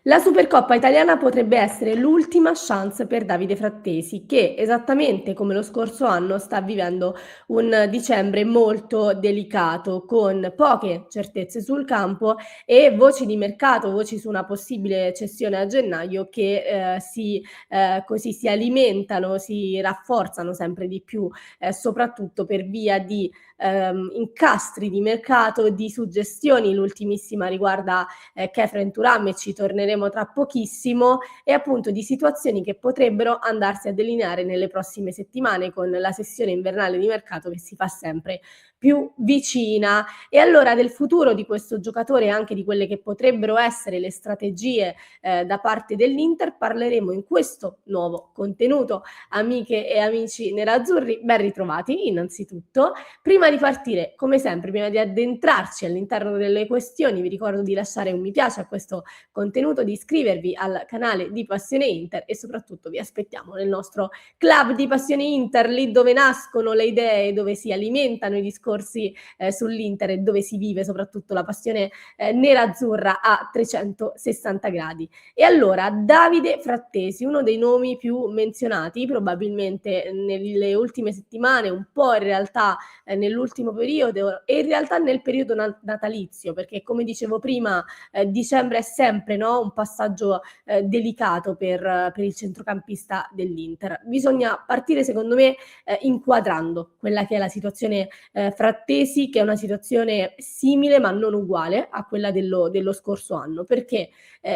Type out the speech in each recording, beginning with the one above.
La Supercoppa italiana potrebbe essere l'ultima chance per Davide Frattesi, che esattamente come lo scorso anno sta vivendo un dicembre molto delicato, con poche certezze sul campo e voci di mercato, voci su una possibile cessione a gennaio che così si alimentano, si rafforzano sempre di più, soprattutto per via di incastri di mercato, di suggestioni. L'ultimissima riguarda Khephren Thuram, e ci torneremo tra pochissimo, e appunto di situazioni che potrebbero andarsi a delineare nelle prossime settimane con la sessione invernale di mercato che si fa sempre più vicina. E allora del futuro di questo giocatore e anche di quelle che potrebbero essere le strategie da parte dell'Inter parleremo in questo nuovo contenuto. Amiche e amici nerazzurri, ben ritrovati innanzitutto. Prima di partire, come sempre, prima di addentrarci all'interno delle questioni, vi ricordo di lasciare un mi piace a questo contenuto, di iscrivervi al canale di Passione Inter e soprattutto vi aspettiamo nel nostro club di Passione Inter, lì dove nascono le idee, dove si alimentano i discorsi sull'Inter e dove si vive soprattutto la passione nerazzurra a 360 gradi. E allora, Davide Frattesi, uno dei nomi più menzionati probabilmente nelle ultime settimane, un po' in realtà nell'ultimo periodo e in realtà nel periodo natalizio, perché come dicevo prima dicembre è sempre, no, un passaggio delicato per il centrocampista dell'Inter. Bisogna partire secondo me inquadrando quella che è la situazione Frattesi, che è una situazione simile ma non uguale a quella dello scorso anno, perché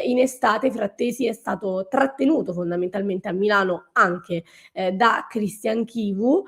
in estate Frattesi è stato trattenuto fondamentalmente a Milano anche da Christian Chivu,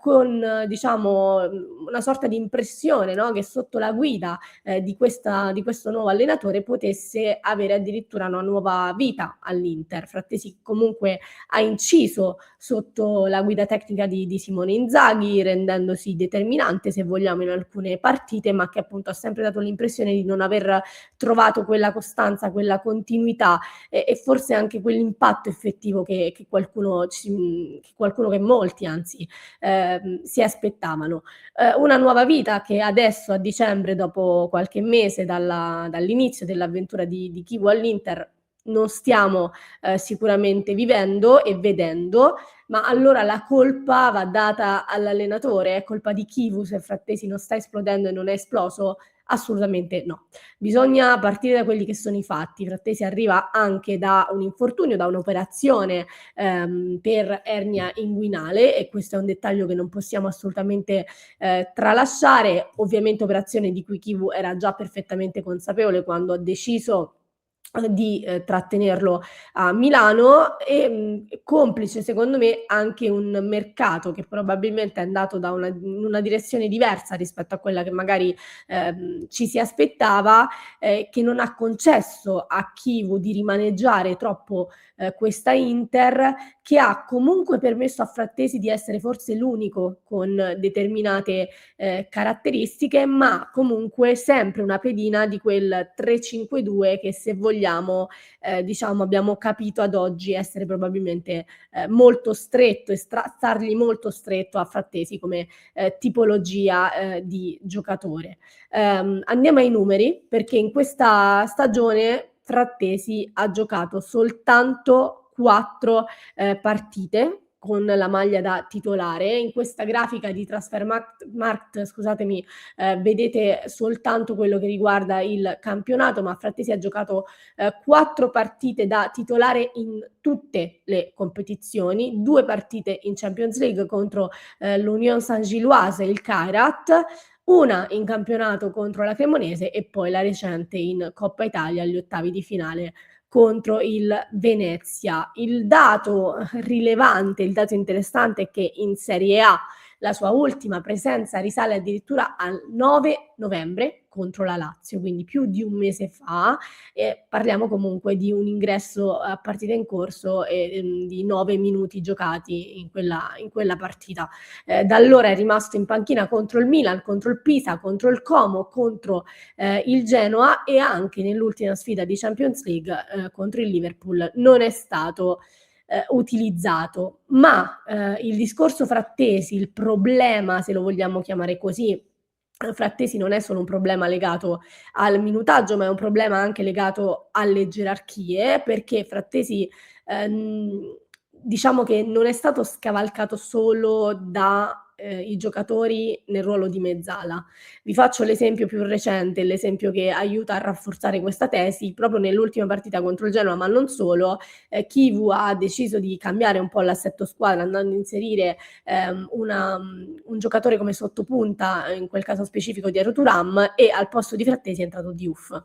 con diciamo una sorta di impressione, no, che sotto la guida di questo nuovo allenatore potesse avere addirittura una nuova vita all'Inter. Frattesi comunque ha inciso sotto la guida tecnica di Simone Inzaghi, rendendosi determinante, se vogliamo, in alcune partite, ma che appunto ha sempre dato l'impressione di non aver trovato quella costanza, quella continuità e forse anche quell'impatto effettivo che qualcuno, che molti anzi si aspettavano. Una nuova vita che adesso a dicembre, dopo qualche mese dall'inizio dell'avventura di Chivu all'Inter, non stiamo sicuramente vivendo e vedendo, ma allora la colpa va data all'allenatore? È colpa di Chivu se Frattesi non sta esplodendo e non è esploso? Assolutamente no. Bisogna partire da quelli che sono i fatti. Frattesi arriva anche da un infortunio, da un'operazione per ernia inguinale, e questo è un dettaglio che non possiamo assolutamente tralasciare. Ovviamente operazione di cui Chivu era già perfettamente consapevole quando ha deciso di trattenerlo a Milano, e complice secondo me anche un mercato che probabilmente è andato in una direzione diversa rispetto a quella che magari ci si aspettava, che non ha concesso a Chivu di rimaneggiare troppo questa Inter, che ha comunque permesso a Frattesi di essere forse l'unico con determinate caratteristiche, ma comunque sempre una pedina di quel 3-5-2 che, se vogliamo, diciamo, abbiamo capito ad oggi essere probabilmente molto stretto, e stargli molto stretto a Frattesi come tipologia di giocatore. Andiamo ai numeri, perché in questa stagione Frattesi ha giocato soltanto 4 partite con la maglia da titolare. In questa grafica di Transfermarkt, scusatemi, vedete soltanto quello che riguarda il campionato, ma Frattesi ha giocato 4 partite da titolare in tutte le competizioni, 2 partite in Champions League contro l'Union Saint-Gilloise e il Kairat, una in campionato contro la Cremonese e poi la recente in Coppa Italia agli ottavi di finale contro il Venezia. Il dato rilevante, il dato interessante è che in Serie A la sua ultima presenza risale addirittura al 9 novembre contro la Lazio, quindi più di un mese fa, e parliamo comunque di un ingresso a partita in corso e di 9 minuti giocati in quella partita. Da allora è rimasto in panchina contro il Milan, contro il Pisa, contro il Como, contro il Genoa, e anche nell'ultima sfida di Champions League contro il Liverpool non è stato utilizzato. Ma il discorso Frattesi, il problema, se lo vogliamo chiamare così, Frattesi non è solo un problema legato al minutaggio, ma è un problema anche legato alle gerarchie, perché Frattesi, diciamo che non è stato scavalcato solo da, i giocatori nel ruolo di mezzala. Vi faccio l'esempio più recente, l'esempio che aiuta a rafforzare questa tesi: proprio nell'ultima partita contro il Genoa, ma non solo, Chivu ha deciso di cambiare un po' l'assetto squadra, andando a inserire un giocatore come sottopunta, in quel caso specifico Dietro Thuram, e al posto di Frattesi è entrato Diouf.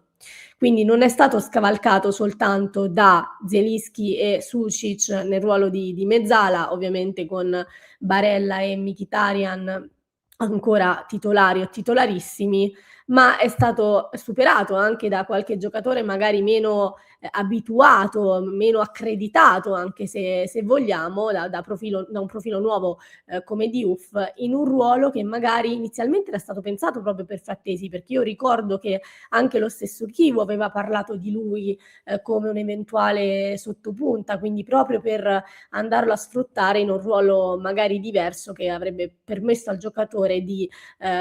Quindi non è stato scavalcato soltanto da Zielinski e Sucic nel ruolo di mezzala, ovviamente con Barella e Mkhitaryan ancora titolari o titolarissimi, ma è stato superato anche da qualche giocatore magari meno abituato, meno accreditato, anche se vogliamo, da un profilo nuovo come Diouf, in un ruolo che magari inizialmente era stato pensato proprio per Frattesi, perché io ricordo che anche lo stesso Chivu aveva parlato di lui come un eventuale sottopunta, quindi proprio per andarlo a sfruttare in un ruolo magari diverso che avrebbe permesso al giocatore di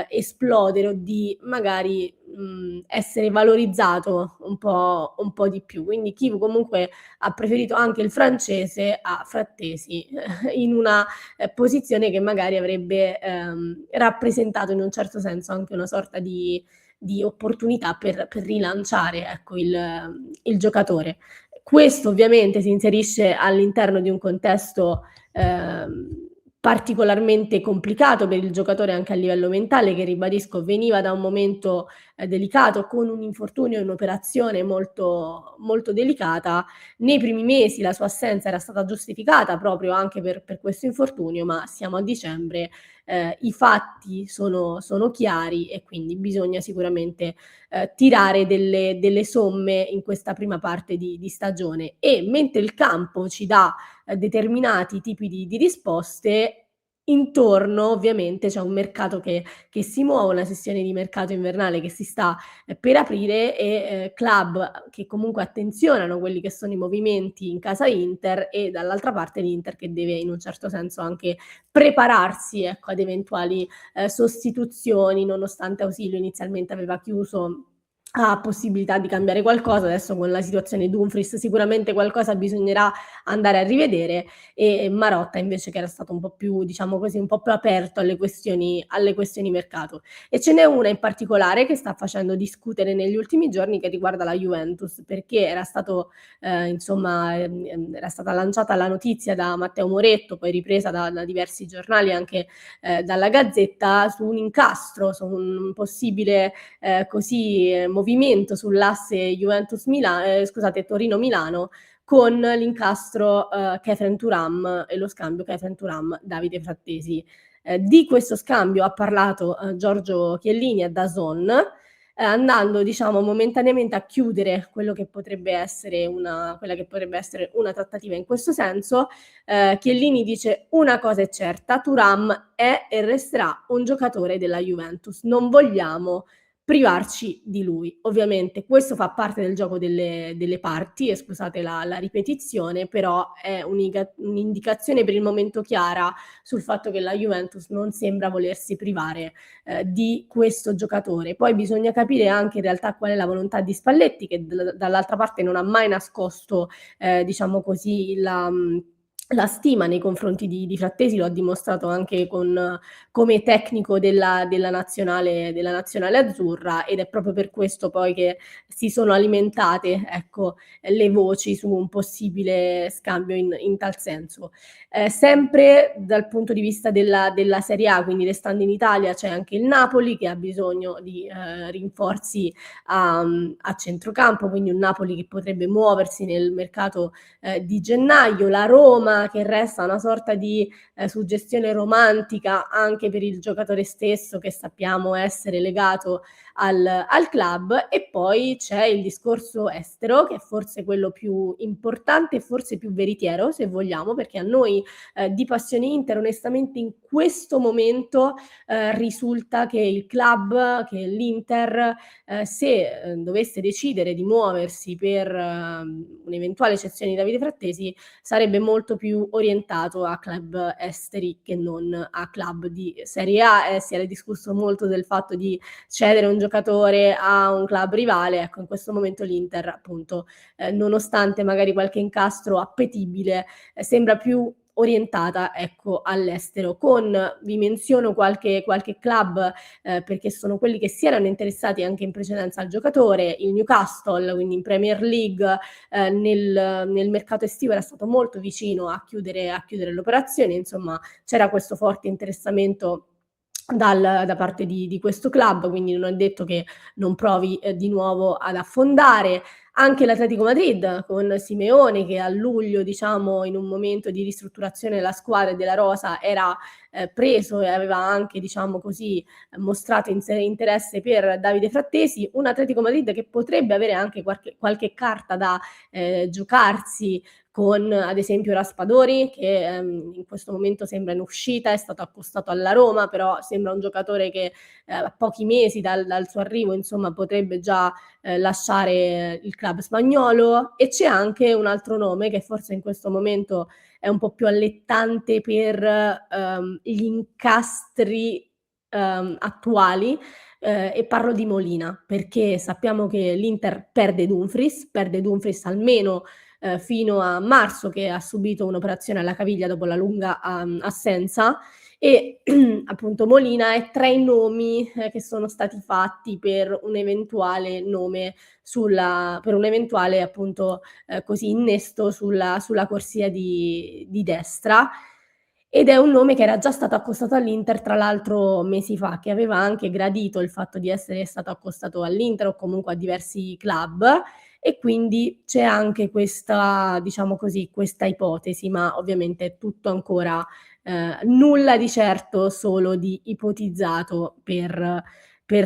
esplodere o di magari essere valorizzato un po' di più. Quindi Chivu comunque ha preferito anche il francese a Frattesi in una posizione che magari avrebbe rappresentato in un certo senso anche una sorta di opportunità per rilanciare, ecco, il giocatore. Questo ovviamente si inserisce all'interno di un contesto particolarmente complicato per il giocatore anche a livello mentale, che ribadisco veniva da un momento delicato, con un infortunio e un'operazione molto, molto delicata. Nei primi mesi la sua assenza era stata giustificata proprio anche per questo infortunio, ma siamo a dicembre, i fatti sono chiari e quindi bisogna sicuramente tirare delle somme in questa prima parte di stagione. E mentre il campo ci dà determinati tipi di risposte, intorno ovviamente c'è un mercato che si muove, una sessione di mercato invernale che si sta per aprire e club che comunque attenzionano quelli che sono i movimenti in casa Inter, e dall'altra parte l'Inter che deve in un certo senso anche prepararsi, ecco, ad eventuali sostituzioni, nonostante Ausilio inizialmente aveva chiuso a possibilità di cambiare qualcosa. Adesso con la situazione Dumfries sicuramente qualcosa bisognerà andare a rivedere, e Marotta invece che era stato un po' più, diciamo così, un po' più aperto alle questioni mercato. E ce n'è una in particolare che sta facendo discutere negli ultimi giorni, che riguarda la Juventus, perché era stato insomma era stata lanciata la notizia da Matteo Moretto, poi ripresa da diversi giornali, anche dalla Gazzetta, su un incastro, su un possibile movimento sull'asse Torino-Milano, con l'incastro Khéphren Thuram e lo scambio Khéphren Thuram-Davide Frattesi. Di questo scambio ha parlato Giorgio Chiellini a DAZN, andando diciamo momentaneamente a chiudere quella che potrebbe essere una trattativa in questo senso. Chiellini dice: "Una cosa è certa, Thuram è e resterà un giocatore della Juventus. Non vogliamo privarci di lui". Ovviamente questo fa parte del gioco delle parti, e scusate la ripetizione, però è un'indicazione per il momento chiara sul fatto che la Juventus non sembra volersi privare di questo giocatore. Poi bisogna capire anche in realtà qual è la volontà di Spalletti, che dall'altra parte non ha mai nascosto, diciamo così, la stima nei confronti di Frattesi. Lo ha dimostrato anche come tecnico della nazionale azzurra, ed è proprio per questo poi che si sono alimentate, ecco, le voci su un possibile scambio in tal senso. Sempre dal punto di vista della Serie A, quindi restando in Italia, c'è anche il Napoli che ha bisogno di rinforzi a centrocampo, quindi un Napoli che potrebbe muoversi nel mercato di gennaio. La Roma che resta una sorta di suggestione romantica anche per il giocatore stesso, che sappiamo essere legato al club. E poi c'è il discorso estero, che è forse quello più importante e forse più veritiero, se vogliamo, perché a noi di Passione Inter onestamente in questo momento risulta che il club, che l'Inter, se dovesse decidere di muoversi per un'eventuale cessione di Davide Frattesi, sarebbe molto più orientato a club esteri che non a club di Serie A. Si era discusso molto del fatto di cedere un giocatore a un club rivale. Ecco, in questo momento l'Inter, appunto, nonostante magari qualche incastro appetibile, sembra più orientata, ecco, all'estero. Vi menziono qualche club, perché sono quelli che si erano interessati anche in precedenza al giocatore. Il Newcastle, quindi in Premier League, nel mercato estivo era stato molto vicino a chiudere l'operazione. Insomma, c'era questo forte interessamento da parte di questo club, quindi non è detto che non provi di nuovo ad affondare. Anche l'Atletico Madrid con Simeone, che a luglio, diciamo, in un momento di ristrutturazione della squadra e della rosa era preso e aveva anche, diciamo così, mostrato interesse per Davide Frattesi. Un Atletico Madrid che potrebbe avere anche qualche carta da giocarsi con ad esempio Raspadori, che in questo momento sembra in uscita, è stato accostato alla Roma, però sembra un giocatore che a pochi mesi dal suo arrivo, insomma, potrebbe già lasciare il club spagnolo. E c'è anche un altro nome che forse in questo momento è un po' più allettante per gli incastri attuali, e parlo di Molina, perché sappiamo che l'Inter perde Dumfries almeno fino a marzo, che ha subito un'operazione alla caviglia dopo la lunga assenza. E appunto Molina è tra i nomi che sono stati fatti per un eventuale nome per un eventuale appunto così innesto sulla corsia di destra. Ed è un nome che era già stato accostato all'Inter, tra l'altro mesi fa, che aveva anche gradito il fatto di essere stato accostato all'Inter o comunque a diversi club. E quindi c'è anche questa, diciamo così, questa ipotesi, ma ovviamente è tutto ancora nulla di certo, solo di ipotizzato per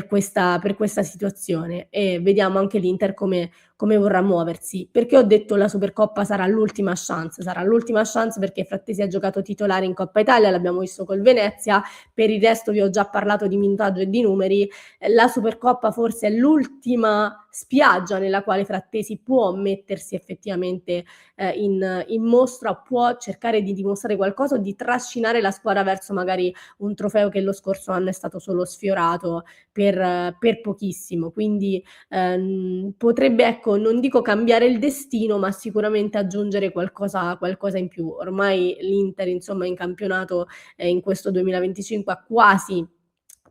questa situazione. E vediamo anche l'Inter come vorrà muoversi. Perché ho detto la Supercoppa sarà l'ultima chance? Sarà l'ultima chance perché Frattesi ha giocato titolare in Coppa Italia, l'abbiamo visto col Venezia. Per il resto vi ho già parlato di minutaggio e di numeri. La Supercoppa forse è l'ultima spiaggia nella quale Frattesi può mettersi effettivamente in mostra, può cercare di dimostrare qualcosa o di trascinare la squadra verso magari un trofeo che lo scorso anno è stato solo sfiorato per pochissimo. Quindi potrebbe, ecco, non dico cambiare il destino, ma sicuramente aggiungere qualcosa in più. Ormai l'Inter, insomma, in campionato in questo 2025 ha quasi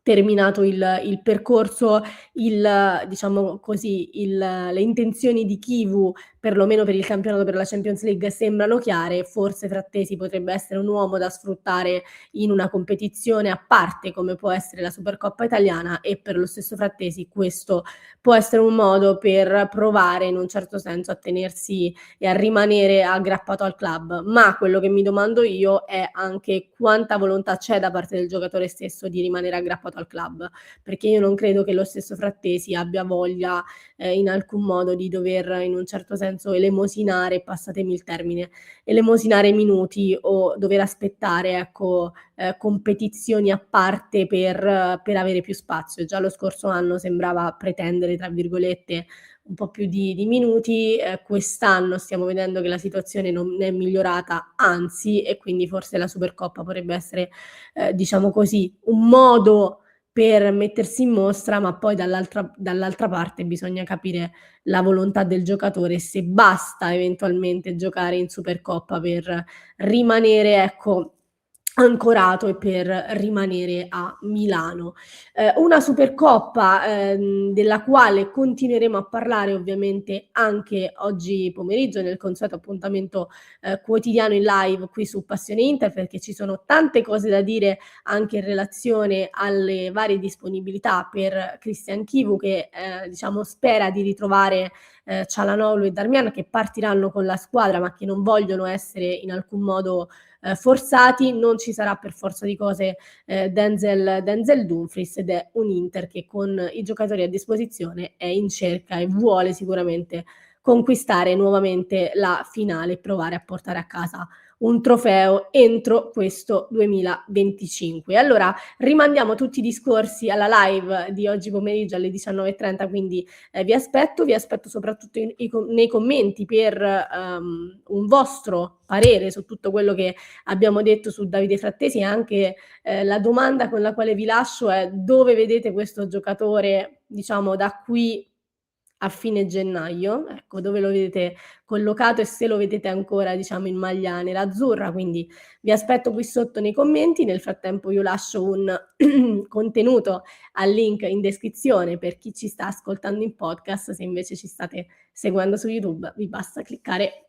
terminato il percorso. Diciamo così, le intenzioni di Chivu, perlomeno per il campionato, per la Champions League, sembrano chiare. Forse Frattesi potrebbe essere un uomo da sfruttare in una competizione a parte come può essere la Supercoppa italiana, e per lo stesso Frattesi questo può essere un modo per provare in un certo senso a tenersi e a rimanere aggrappato al club. Ma quello che mi domando io è anche quanta volontà c'è da parte del giocatore stesso di rimanere aggrappato al club, perché io non credo che lo stesso Frattesi abbia voglia in alcun modo di dover in un certo senso elemosinare, passatemi il termine, elemosinare minuti o dover aspettare, ecco, competizioni a parte per avere più spazio. Già lo scorso anno sembrava pretendere, tra virgolette, un po' più di minuti. Quest'anno stiamo vedendo che la situazione non è migliorata, anzi, e quindi forse la Supercoppa potrebbe essere, diciamo così, un modo per mettersi in mostra, ma poi dall'altra parte bisogna capire la volontà del giocatore, se basta eventualmente giocare in Supercoppa per rimanere, ecco, ancorato e per rimanere a Milano. Una Supercoppa della quale continueremo a parlare ovviamente anche oggi pomeriggio nel consueto appuntamento quotidiano in live qui su Passione Inter, perché ci sono tante cose da dire anche in relazione alle varie disponibilità per Christian Chivu, che diciamo spera di ritrovare Çalhanoğlu e Darmian, che partiranno con la squadra ma che non vogliono essere in alcun modo forzati, non ci sarà per forza di cose Denzel Dumfries, ed è un Inter che con i giocatori a disposizione è in cerca e vuole sicuramente conquistare nuovamente la finale e provare a portare a casa un trofeo entro questo 2025. Allora rimandiamo tutti i discorsi alla live di oggi pomeriggio alle 19:30, quindi vi aspetto soprattutto nei commenti per un vostro parere su tutto quello che abbiamo detto su Davide Frattesi, e anche la domanda con la quale vi lascio è: dove vedete questo giocatore, diciamo, da qui a fine gennaio? Ecco, dove lo vedete collocato e se lo vedete ancora, diciamo, in maglia nerazzurra. Quindi vi aspetto qui sotto nei commenti. Nel frattempo io lascio un contenuto al link in descrizione per chi ci sta ascoltando in podcast. Se invece ci state seguendo su YouTube, vi basta cliccare